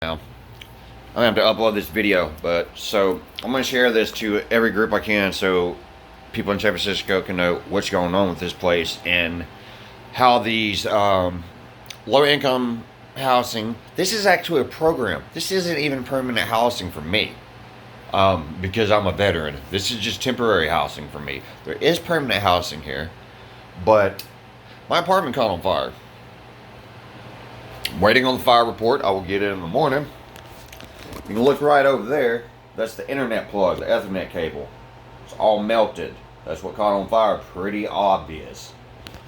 Now, I'm gonna have to upload this video, but so I'm gonna share this to every group I can so people in San Francisco can know what's going on with this place and how these low income housing. This is actually a program. This isn't even permanent housing for me because I'm a veteran. This is just temporary housing for me. There is permanent housing here, but my apartment caught on fire. I'm waiting on the fire report. I will get it in the morning. You can look right over there. That's the internet plug, the Ethernet cable. It's all melted. That's what caught on fire. Pretty obvious.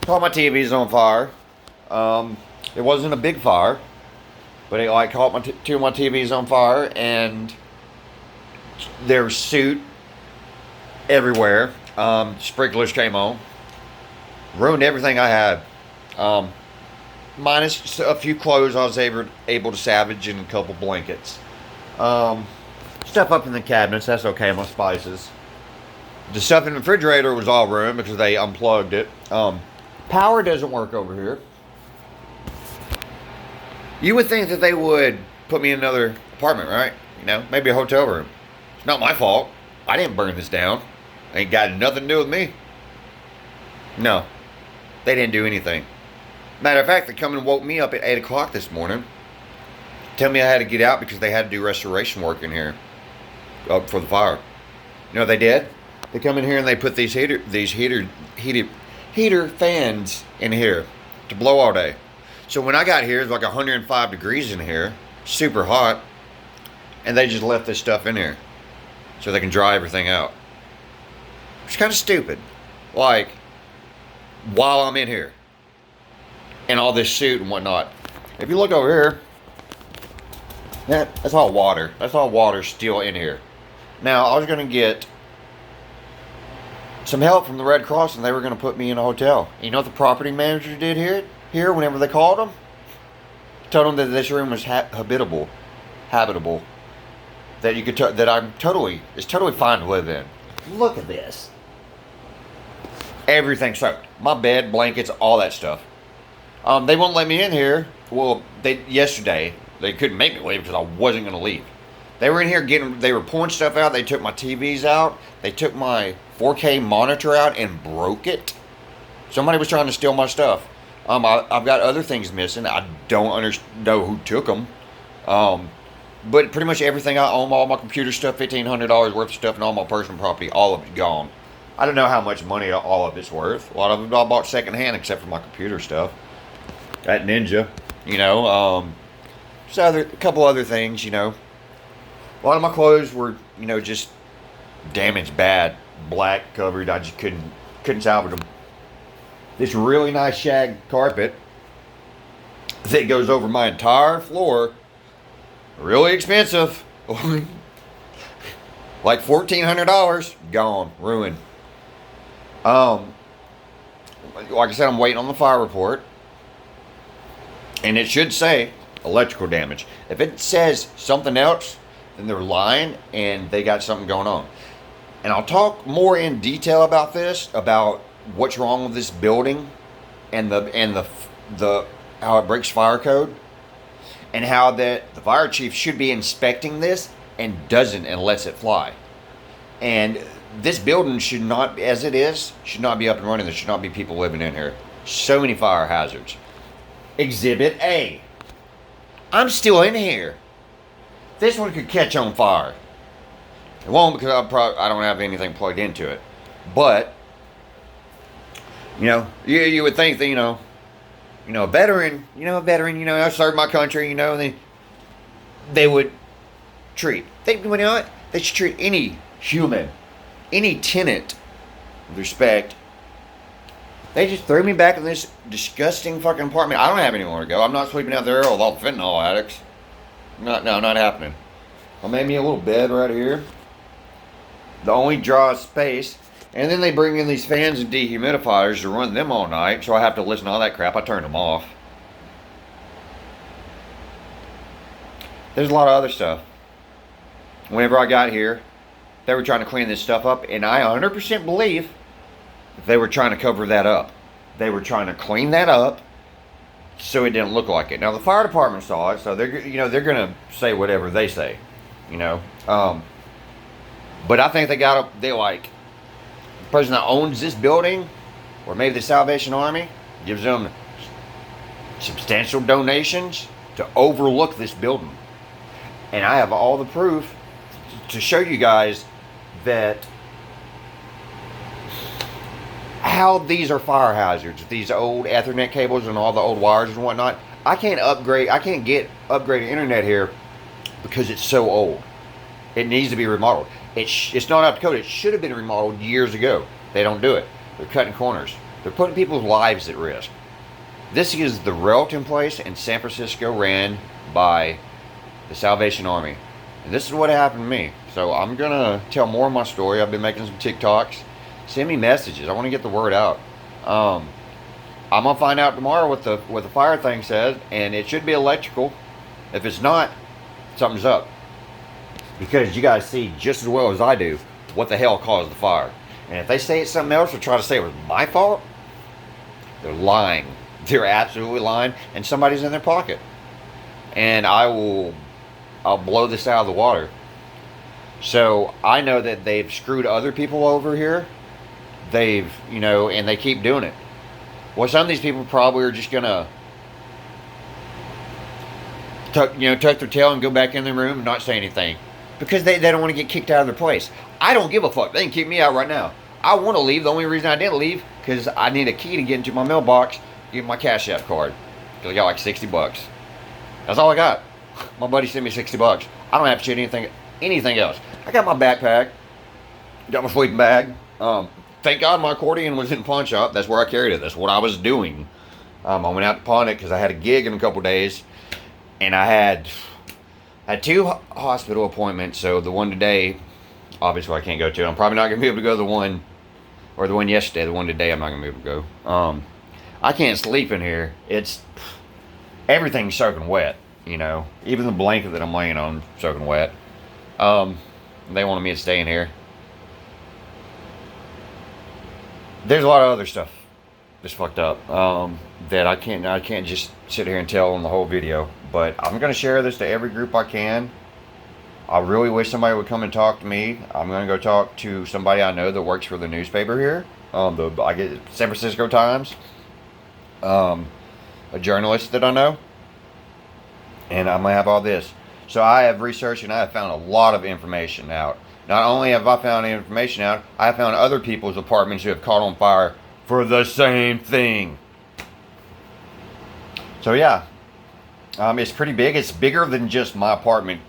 All my TV's on fire. It wasn't a big fire, but it caught two of my TVs on fire, and there's soot everywhere. Sprinklers came on, ruined everything I had. Minus a few clothes I was able to salvage and a couple blankets. Stuff up in the cabinets, that's okay, my spices. The stuff in the refrigerator was all ruined because they unplugged it. Power doesn't work over here. You would think that they would put me in another apartment, right? You know, maybe a hotel room. It's not my fault. I didn't burn this down. Ain't got nothing to do with me. No, they didn't do anything. Matter of fact, they come and woke me up at 8 o'clock this morning. Tell me I had to get out because they had to do restoration work in here for the fire. You know what they did? They come in here and they put these heater fans in here to blow all day. So when I got here, it's like 105 degrees in here, super hot, and they just left this stuff in here so they can dry everything out. It's kind of stupid. Like, while I'm in here and all this soot and whatnot. If you look over here, that's all water. That's all water still in here. Now, I was going to get some help from the Red Cross, and they were going to put me in a hotel. You know what the property manager did here whenever they called them? Told them that this room was habitable. That you could it's totally fine to live in. Look at this. Everything soaked. My bed, blankets, all that stuff. They won't let me in here. Well, yesterday they couldn't make me leave because I wasn't going to leave. They were in here they were pulling stuff out. They took my TVs out. They took my 4K monitor out and broke it. Somebody was trying to steal my stuff. I've got other things missing. I don't know who took them. But pretty much everything I own, all my computer stuff, $1,500 worth of stuff, and all my personal property, all of it gone. I don't know how much money all of it's worth. A lot of it I bought secondhand except for my computer stuff. That Ninja, you know. A couple other things, you know. A lot of my clothes were, you know, just damaged bad, black covered. I just couldn't salvage them. This really nice shag carpet that goes over my entire floor, really expensive, like $1,400, gone, ruined. Like I said, I'm waiting on the fire report, and it should say electrical damage. If it says something else, then they're lying and they got something going on. And I'll talk more in detail about this, about what's wrong with this building and the how it breaks fire code, and how that the fire chief should be inspecting this and doesn't and lets it fly. And this building should not, as it is, should not be up and running. There should not be people living in here. So many fire hazards. Exhibit A. I'm still in here. This one could catch on fire. It won't because I don't have anything plugged into it. But, you know, you would think that, a veteran, I served my country, they would treat. You know what? They should treat any human, any tenant with respect. They just threw me back in this disgusting fucking apartment. I don't have anywhere to go. I'm not sleeping out there with all the fentanyl addicts. Not happening. I made me a little bed right here. The only dry space. And then they bring in these fans and dehumidifiers to run them all night, so I have to listen to all that crap. I turn them off. There's a lot of other stuff. Whenever I got here, they were trying to clean this stuff up, and I 100% believe they were trying to cover that up. They were trying to clean that up so it didn't look like it. Now the fire department saw it, so they're gonna say whatever they say, you know. But I think they like the person that owns this building, or maybe the Salvation Army, gives them substantial donations to overlook this building. And I have all the proof to show you guys that how these are fire hazards. These old Ethernet cables and all the old wires and whatnot. I can't get upgraded internet here because it's so old. It needs to be remodeled. It's not up to code. It should have been remodeled years ago. They don't do it. They're cutting corners. They're putting people's lives at risk. This is the Railton place in San Francisco, ran by the Salvation Army. And this is what happened to me. So I'm going to tell more of my story. I've been making some TikToks. Send me messages. I want to get the word out. I'm going to find out tomorrow what the fire thing says. And it should be electrical. If it's not, something's up. Because you guys see just as well as I do what the hell caused the fire. And if they say it's something else or try to say it was my fault, they're lying. They're absolutely lying. And somebody's in their pocket. And I'll blow this out of the water. So I know that they've screwed other people over here. And they keep doing it. Well, some of these people probably are just gonna tuck their tail and go back in their room and not say anything. Because they don't want to get kicked out of their place. I don't give a fuck. They can kick me out right now. I want to leave. The only reason I didn't leave, because I need a key to get into my mailbox, get my Cash App card. Because I got like $60. That's all I got. My buddy sent me $60. I don't have to shit anything else. I got my backpack. Got my sleeping bag. Thank God my accordion was in the pawn shop. That's where I carried it. That's what I was doing. I went out to pawn it because I had a gig in a couple days. And I had 2 hospital appointments. So the one today, obviously I can't go to. I'm probably not going to be able to go to the one yesterday. The one today I'm not going to be able to go. I can't sleep in here. Everything's soaking wet, Even the blanket that I'm laying on is soaking wet. They wanted me to stay in here. There's a lot of other stuff that's fucked up that I can't just sit here and tell on the whole video. But I'm going to share this to every group I can. I really wish somebody would come and talk to me. I'm going to go talk to somebody I know that works for the newspaper here. I get San Francisco Times. A journalist that I know. And I'm going to have all this. So I have researched and I have found a lot of information out. Not only have I found information out, I have found other people's apartments who have caught on fire for the same thing. So yeah. It's pretty big. It's bigger than just my apartment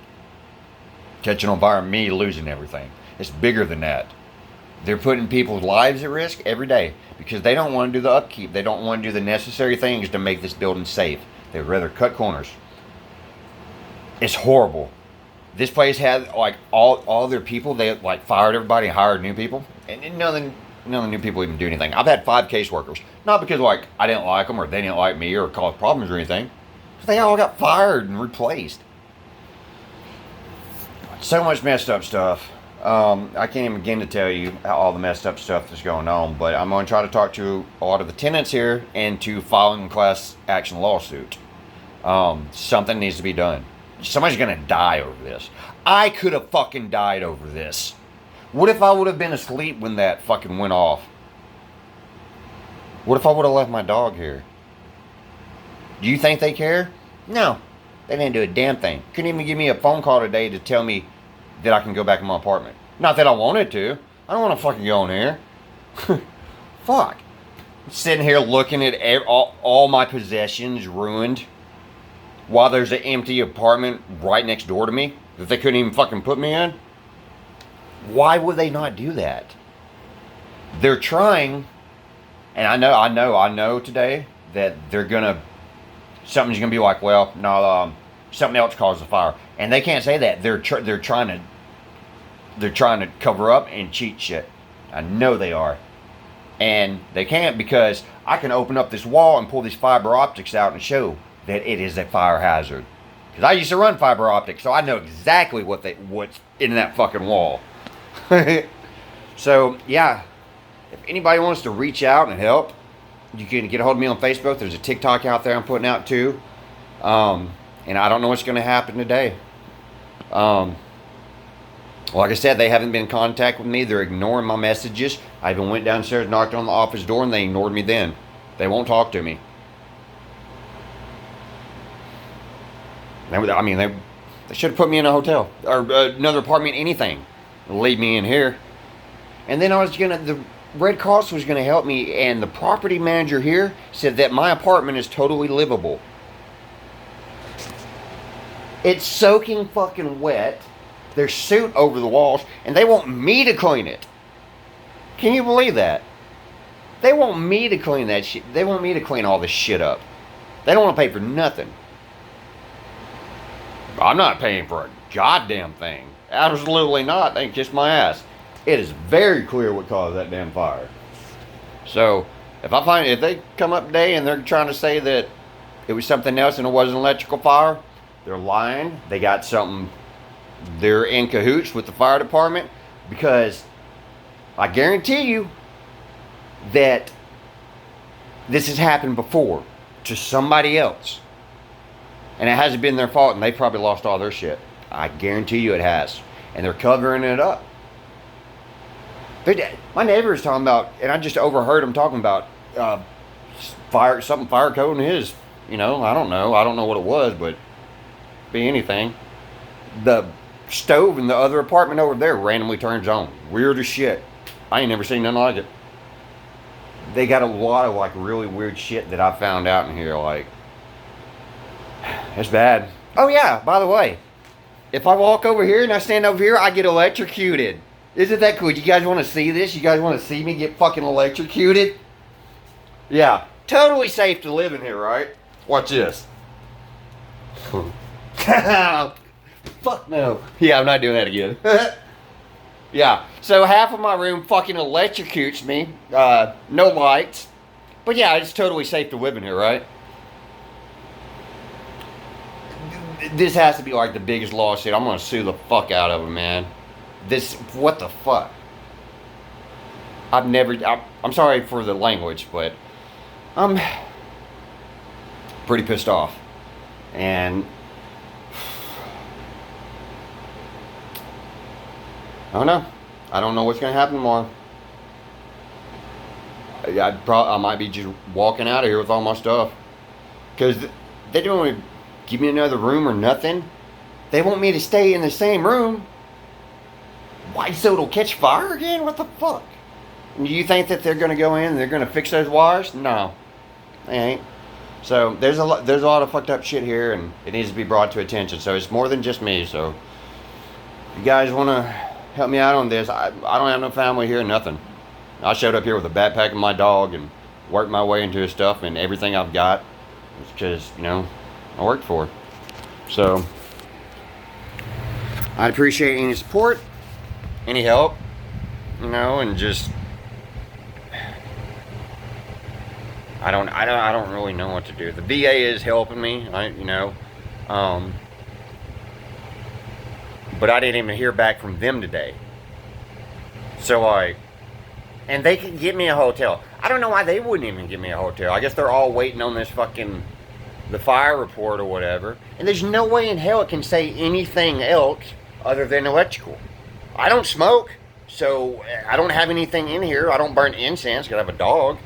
catching on fire and me losing everything. It's bigger than that. They're putting people's lives at risk every day because they don't want to do the upkeep. They don't want to do the necessary things to make this building safe. They'd rather cut corners. It's horrible. This place had like all their people. They like fired everybody and hired new people. And none of the new people even do anything. I've had 5 caseworkers. Not because like I didn't like them or they didn't like me or caused problems or anything. They all got fired and replaced. So much messed up stuff. I can't even begin to tell you all the messed up stuff that's going on, but I'm going to try to talk to a lot of the tenants here into filing a class action lawsuit. Something needs to be done. Somebody's going to die over this. I could have fucking died over this. What if I would have been asleep when that fucking went off? What if I would have left my dog here? Do you think they care? No. They didn't do a damn thing. Couldn't even give me a phone call today to tell me that I can go back in my apartment. Not that I wanted to. I don't want to fucking go in here. Fuck. I'm sitting here looking at all my possessions ruined while there's an empty apartment right next door to me that they couldn't even fucking put me in. Why would they not do that? They're trying, and I know today that something's gonna be like, well, no, something else caused the fire, and they can't say that. They're trying to cover up and cheat shit. I know they are, and they can't because I can open up this wall and pull these fiber optics out and show that it is a fire hazard. Because I used to run fiber optics, so I know exactly what's in that fucking wall. So yeah, if anybody wants to reach out and help, You can get a hold of me on Facebook. There's a TikTok out there I'm putting out too. And I don't know what's going to happen today. Like I said, they haven't been in contact with me. They're ignoring my messages. I even went downstairs, knocked on the office door, and they ignored me then. They won't talk to me. I mean, they should have put me in a hotel or another apartment, anything. Leave me in here. And then the Red Cross was gonna help me, and the property manager here said that my apartment is totally livable. It's soaking fucking wet. There's soot over the walls, and they want me to clean it. Can you believe that? They want me to clean that shit. They want me to clean all this shit up. They don't want to pay for nothing. I'm not paying for a goddamn thing. Absolutely not. They can kiss my ass. It is very clear what caused that damn fire. So, if they come up today and they're trying to say that it was something else and it wasn't an electrical fire, they're lying. They got something. They're in cahoots with the fire department, because I guarantee you that this has happened before to somebody else. And it hasn't been their fault, and they probably lost all their shit. I guarantee you it has. And they're covering it up. But my neighbor was talking about, and I just overheard him talking about fire code in his, I don't know. I don't know what it was, but be anything. The stove in the other apartment over there randomly turns on. Weird as shit. I ain't never seen nothing like it. They got a lot of like really weird shit that I found out in here. Like, it's bad. Oh yeah, by the way, if I walk over here and I stand over here, I get electrocuted. Isn't that cool? You guys want to see this? You guys want to see me get fucking electrocuted? Yeah, totally safe to live in here, right? Watch this. Fuck no. Yeah, I'm not doing that again. Yeah, so half of my room fucking electrocutes me. No lights. But yeah, it's totally safe to live in here, right? This has to be like the biggest lawsuit. I'm gonna sue the fuck out of them, man. What the fuck? I'm sorry for the language, but I'm pretty pissed off. And I don't know. I don't know what's going to happen tomorrow. I might be just walking out of here with all my stuff. Because they don't want to give me another room or nothing. They want me to stay in the same room. Why, so it'll catch fire again? What the fuck? Do you think that they're going to go in and they're going to fix those wires? No. They ain't. So there's a lot of fucked up shit here, and it needs to be brought to attention. So it's more than just me. So if you guys want to help me out on this, I don't have no family here, nothing. I showed up here with a backpack and my dog and worked my way into his stuff, and everything I've got is because, I worked for it. So I'd appreciate any support, any help, and just I don't really know what to do. The VA is helping me, but I didn't even hear back from them today. So and they could give me a hotel. I don't know why they wouldn't even give me a hotel. I guess they're all waiting on this the fire report or whatever. And there's no way in hell it can say anything else other than electrical. I don't smoke, so I don't have anything in here. I don't burn incense because I have a dog.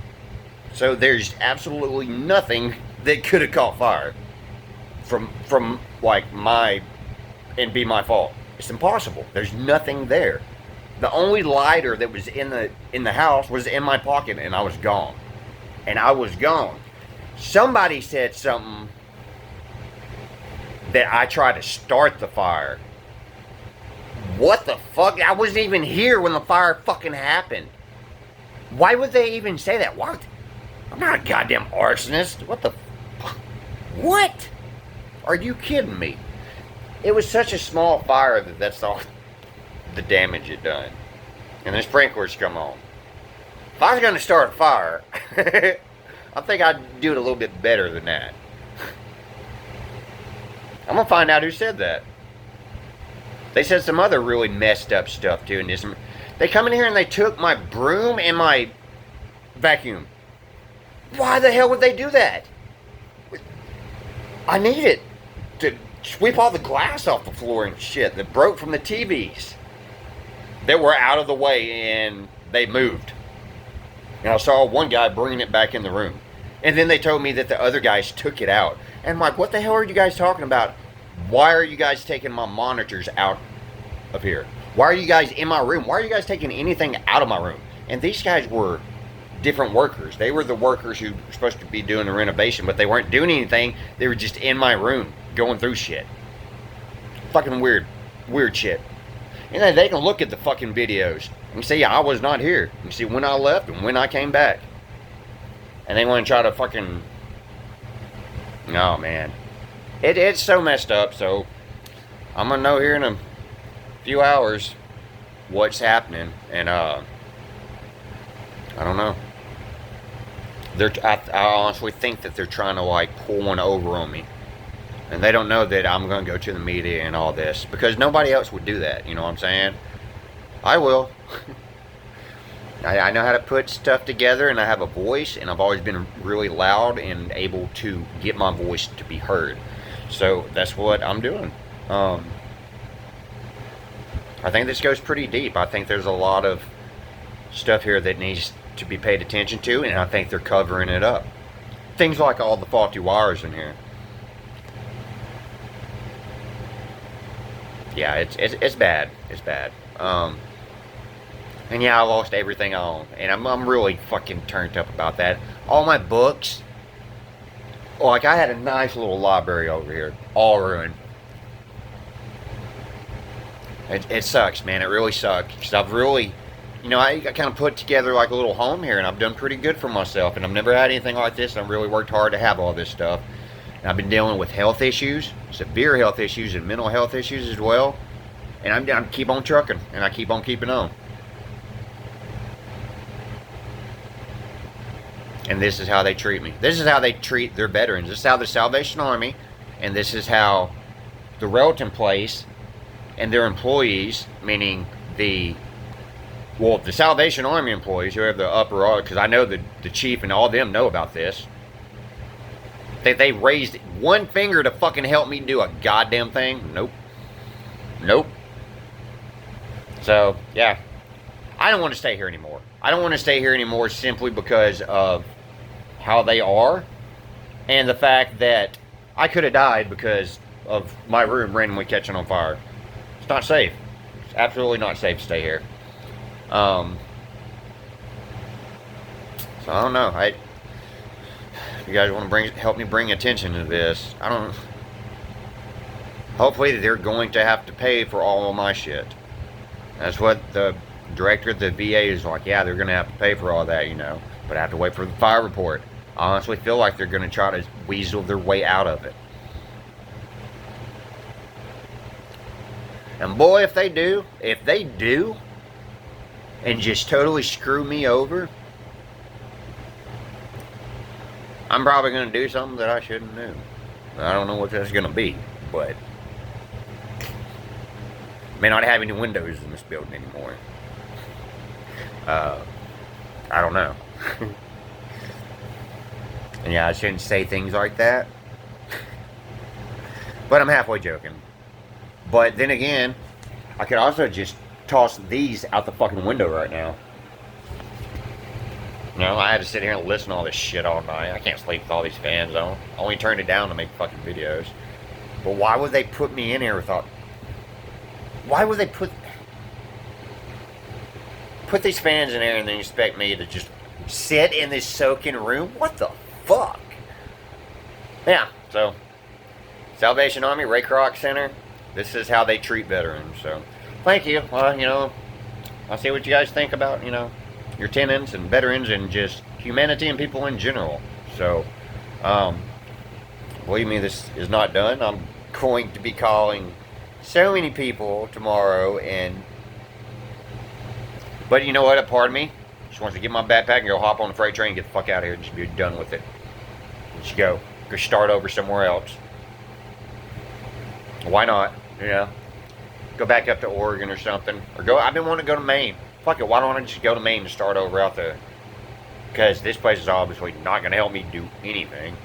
So there's absolutely nothing that could have caught fire from like and be my fault. It's impossible. There's nothing there. The only lighter that was in the house was in my pocket, and I was gone. Somebody said something that I tried to start the fire. What the fuck? I wasn't even here when the fire fucking happened. Why would they even say that? What? I'm not a goddamn arsonist. What the fuck? What? Are you kidding me? It was such a small fire that's all the damage it done. And the sprinklers come on. If I was going to start a fire, I think I'd do it a little bit better than that. I'm going to find out who said that. They said some other really messed up stuff too. They come in here and they took my broom and my vacuum. Why the hell would they do that? I need it to sweep all the glass off the floor and shit that broke from the TVs that were out of the way, and they moved. And I saw one guy bringing it back in the room. And then they told me that the other guys took it out. And I'm like, what the hell are you guys talking about? Why are you guys taking my monitors out of here? Why are you guys in my room? Why are you guys taking anything out of my room? And these guys were different workers. They were the workers who were supposed to be doing the renovation, but they weren't doing anything. They were just in my room going through shit. Fucking weird shit. And then they can look at the fucking videos and see I was not here. You see when I left and when I came back. And they want to try to fucking... Oh, man. It's so messed up, so I'm going to know here in a few hours what's happening. And, I don't know. I honestly think that they're trying to, like, pull one over on me. And they don't know that I'm going to go to the media and all this. Because nobody else would do that, you know what I'm saying? I will. I know how to put stuff together, and I have a voice, and I've always been really loud and able to get my voice to be heard. So that's what I'm doing. I think this goes pretty deep. I think there's a lot of stuff here that needs to be paid attention to, and I think they're covering it up. Things like all the faulty wires in here. Yeah, it's bad. It's bad. And yeah, I lost everything I own. And I'm really fucking turned up about that. All my books. Like, I had a nice little library over here. All ruined. It sucks, man. It really sucks. Because I've really... You know, I kind of put together like a little home here. And I've done pretty good for myself. And I've never had anything like this. And I've really worked hard to have all this stuff. And I've been dealing with health issues. Severe health issues and mental health issues as well. And I'm keep on trucking. And I keep on keeping on. And this is how they treat me. This is how they treat their veterans. This is how the Salvation Army, and this is how the Relton Place and their employees, meaning the Salvation Army employees who have the upper order, because I know the chief and all of them know about this. They raised one finger to fucking help me do a goddamn thing. Nope. So, yeah. I don't want to stay here anymore. I don't want to stay here anymore simply because of how they are and the fact that I could have died because of my room randomly catching on fire. It's not safe. It's absolutely not safe to stay here. So I don't know. If you guys want to help me bring attention to this, I don't. Hopefully they're going to have to pay for all of my shit. That's what the director of the VA is like. Yeah, they're going to have to pay for all that, you know. But I have to wait for the fire report. I honestly feel like they're going to try to weasel their way out of it. And boy, if they do, and just totally screw me over, I'm probably going to do something that I shouldn't do. I don't know what that's going to be, but may not have any windows in this building anymore. I don't know. And yeah, I shouldn't say things like that. But I'm halfway joking. But then again, I could also just toss these out the fucking window right now. You know, I had to sit here and listen to all this shit all night. I can't sleep with all these fans on. I only turned it down to make fucking videos. But why would they put me in here without... Why would they put these fans in there and then expect me to just sit in this soaking room? What the fuck? Yeah, so Salvation Army, Ray Kroc Center, this is how they treat veterans. So thank you. Well, you know, I'll see what you guys think about, you know, your tenants and veterans and just humanity and people in general. So believe me, this is not done. I'm going to be calling so many people tomorrow, but you know what, a part of me just wants to get my backpack and go hop on the freight train and get the fuck out of here and just be done with it. Just go start over somewhere else. Why not? You know, go back up to Oregon or something, or I've been wanting to go to Maine. Fuck it, why don't I just go to Maine and start over out there? because this place is obviously not going to help me do anything.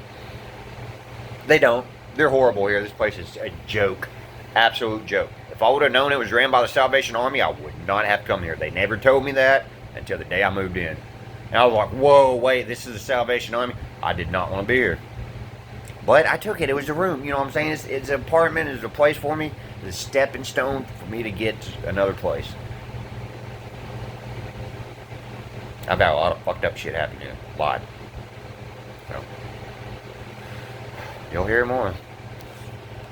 They don't. They're horrible here. This place is a joke. Absolute joke. If I would have known it was ran by the Salvation Army, I would not have come here. They never told me that until the day I moved in. And I was like, whoa, wait, this is the Salvation Army? I did not want to be here. But I took it. It was a room. You know what I'm saying? It's an apartment. It's a place for me. It's a stepping stone for me to get to another place. I've had a lot of fucked up shit happen here. A lot. So, you'll hear more.